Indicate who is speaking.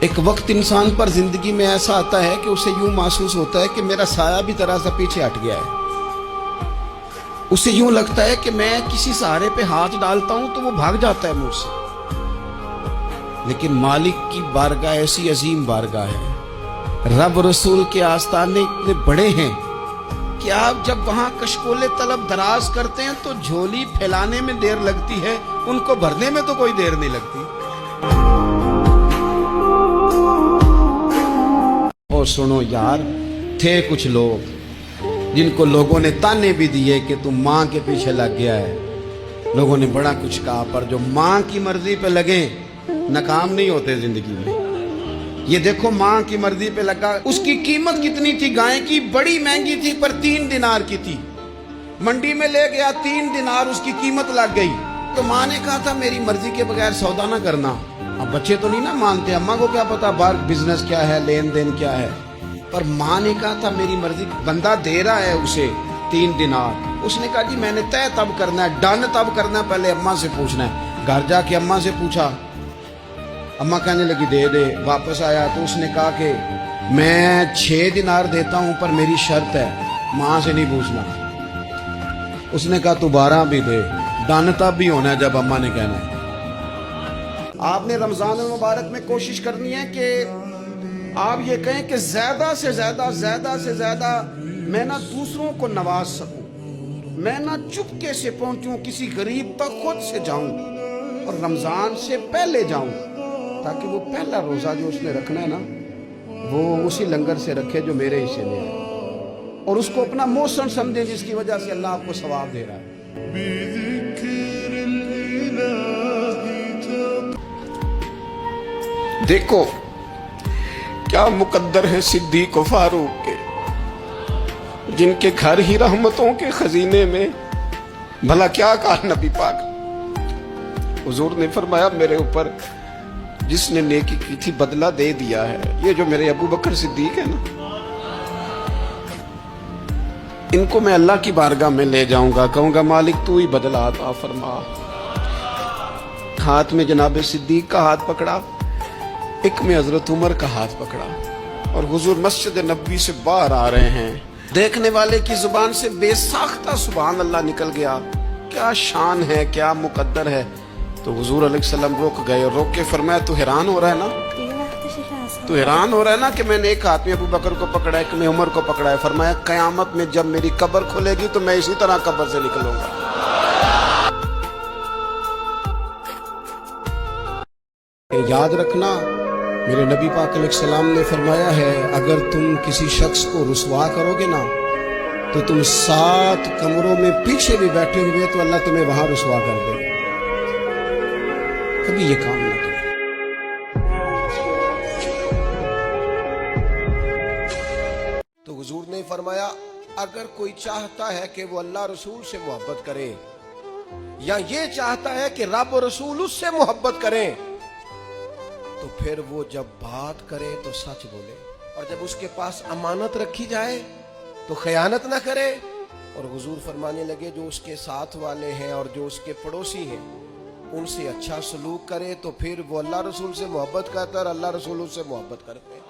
Speaker 1: ایک وقت انسان پر زندگی میں ایسا آتا ہے کہ اسے یوں محسوس ہوتا ہے کہ میرا سایہ بھی ذرا سا پیچھے ہٹ گیا ہے. اسے یوں لگتا ہے کہ میں کسی سہارے پہ ہاتھ ڈالتا ہوں تو وہ بھاگ جاتا ہے مجھ سے. لیکن مالک کی بارگاہ ایسی عظیم بارگاہ ہے، رب رسول کے آستانے اتنے بڑے ہیں کہ آپ جب وہاں کشکول طلب دراز کرتے ہیں تو جھولی پھیلانے میں دیر لگتی ہے، ان کو بھرنے میں تو کوئی دیر نہیں لگتی. اور سنو یار، تھے کچھ لوگ جن کو لوگوں نے تانے بھی دیے کہ تم ماں کے پیچھے لگ گیا ہے. لوگوں نے بڑا کچھ کہا، پر جو ماں کی مرضی پہ لگیں ناکام نہیں ہوتے زندگی میں. یہ دیکھو ماں کی مرضی پہ لگا. اس کی قیمت کتنی تھی؟ گائے کی بڑی مہنگی تھی پر 3 دینار کی تھی. منڈی میں لے گیا، 3 دینار اس کی قیمت لگ گئی. تو ماں نے کہا تھا میری مرضی کے بغیر سودا نہ کرنا. اب بچے تو نہیں نا مانتے، اماں کو کیا پتا باہر بزنس کیا ہے، لین دین کیا ہے. پر ماں نے کہا تھا میری مرضی. بندہ دے رہا ہے اسے 3 دینار. اس نے کہا جی میں نے طے تب کرنا ہے، ڈن تب کرنا ہے، پہلے اماں سے پوچھنا ہے. گھر جا کے اماں سے پوچھا، اماں کہنے لگی دے دے. واپس آیا تو اس نے کہا کہ میں 6 دینار دیتا ہوں پر میری شرط ہے، ماں سے نہیں پوچھنا. اس نے کہا تو 12 بھی دے، ڈن تب بھی ہونا ہے جب اماں نے کہنا ہے. آپ نے رمضان المبارک میں کوشش کرنی ہے کہ آپ یہ کہیں کہ زیادہ سے زیادہ میں نہ دوسروں کو نواز سکوں، میں نہ چپکے سے پہنچوں کسی غریب تک، خود سے جاؤں اور رمضان سے پہلے جاؤں، تاکہ وہ پہلا روزہ جو اس نے رکھنا ہے نا وہ اسی لنگر سے رکھے جو میرے حصے میں ہے، اور اس کو اپنا موسم سمجھے جس کی وجہ سے اللہ آپ کو ثواب دے رہا ہے. دیکھو کیا مقدر ہے صدیق و فاروق کے، جن کے گھر ہی رحمتوں کے خزینے میں. بھلا کیا کہا نبی پاک؟ حضور نے فرمایا میرے اوپر جس نے نیکی کی تھی بدلہ دے دیا ہے. یہ جو میرے ابو بکر صدیق ہے نا، ان کو میں اللہ کی بارگاہ میں لے جاؤں گا، کہوں گا مالک تو ہی بدلہ عطا فرما. ہاتھ میں جناب صدیق کا ہاتھ پکڑا، ایک میں حضرت عمر کا ہاتھ پکڑا، اور حضور مسجد نبوی سے باہر آ رہے ہیں. دیکھنے والے کی زبان سے بے ساختہ سبحان اللہ نکل گیا. کیا شان ہے، کیا مقدر ہے. تو حضور علیہ السلام روک گئے اور روک کے فرمایا تو حیران ہو رہا ہے نا، تو حیران ہو رہا ہے نا کہ میں نے ایک ہاتھ میں ابو بکر کو پکڑا ہے، ایک میں عمر کو پکڑا ہے. فرمایا قیامت میں جب میری قبر کھلے گی تو میں اسی طرح قبر سے نکلوں گا. یاد رکھنا میرے نبی پاک علیہ السلام نے فرمایا ہے اگر تم کسی شخص کو رسوا کرو گے نا تو تم 7 کمروں میں پیچھے بھی بیٹھے ہوئے تو اللہ تمہیں وہاں رسوا کر دے گا. کبھی یہ کام نہ کرو. تو حضور نے فرمایا اگر کوئی چاہتا ہے کہ وہ اللہ رسول سے محبت کرے، یا یہ چاہتا ہے کہ رب و رسول اس سے محبت کریں، تو پھر وہ جب بات کرے تو سچ بولے، اور جب اس کے پاس امانت رکھی جائے تو خیانت نہ کرے. اور حضور فرمانے لگے جو اس کے ساتھ والے ہیں اور جو اس کے پڑوسی ہیں ان سے اچھا سلوک کرے تو پھر وہ اللہ رسول سے محبت کرتا ہے اور اللہ رسول سے محبت کرتے ہیں.